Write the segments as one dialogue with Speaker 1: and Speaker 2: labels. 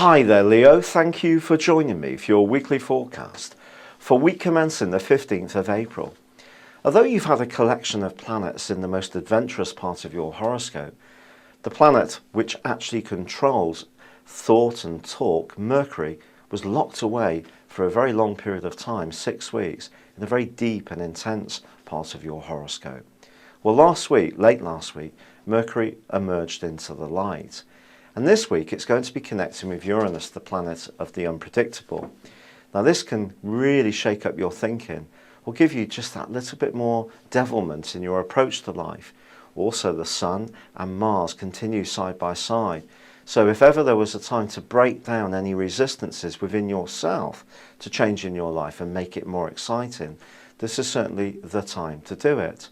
Speaker 1: Hi there, Leo. Thank you for joining me for your weekly forecast for week commencing the 15th of April. Although you've had a collection of planets in the most adventurous part of your horoscope, the planet which actually controls thought and talk, Mercury, was locked away for a very long period of time, 6 weeks, in a very deep and intense part of your horoscope. Well, late last week, Mercury emerged into the light. And this week it's going to be connecting with Uranus, the planet of the unpredictable. Now this can really shake up your thinking, or give you just that little bit more devilment in your approach to life. Also, the Sun and Mars continue side by side. So if ever there was a time to break down any resistances within yourself to change in your life and make it more exciting, this is certainly the time to do it.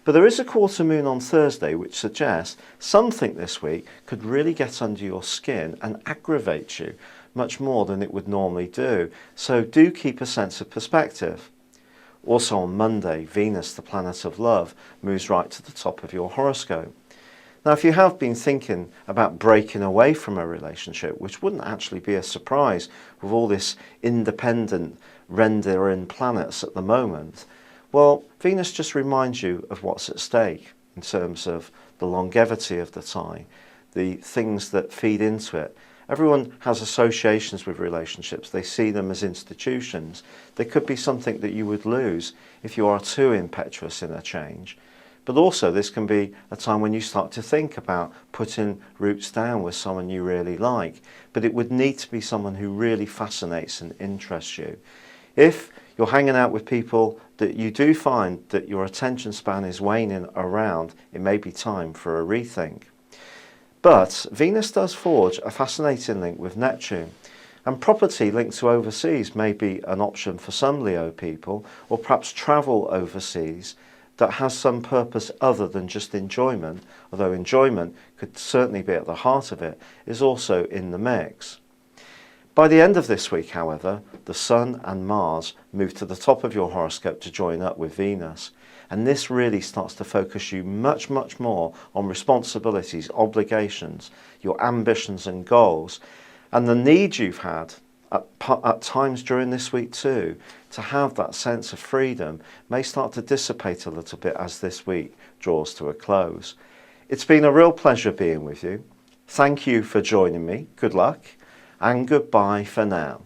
Speaker 1: But there is a quarter moon on Thursday which suggests something this week could really get under your skin and aggravate you much more than it would normally do. So do keep a sense of perspective. Also on Monday, Venus, the planet of love, moves right to the top of your horoscope. Now if you have been thinking about breaking away from a relationship, which wouldn't actually be a surprise with all this independent rendering planets at the moment, well, Venus just reminds you of what's at stake in terms of the longevity of the tie, the things that feed into it. Everyone has associations with relationships. They see them as institutions. They could be something that you would lose if you are too impetuous in a change. But also this can be a time when you start to think about putting roots down with someone you really like. But it would need to be someone who really fascinates and interests you. If you're hanging out with people that you do find that your attention span is waning around, it may be time for a rethink. But Venus does forge a fascinating link with Neptune, and property linked to overseas may be an option for some Leo people, or perhaps travel overseas that has some purpose other than just enjoyment, although enjoyment could certainly be at the heart of it, is also in the mix. By the end of this week, however, the Sun and Mars move to the top of your horoscope to join up with Venus. And this really starts to focus you much more on responsibilities, obligations, your ambitions and goals. And the need you've had at times during this week too, to have that sense of freedom may start to dissipate a little bit as this week draws to a close. It's been a real pleasure being with you. Thank you for joining me. Good luck. And goodbye for now.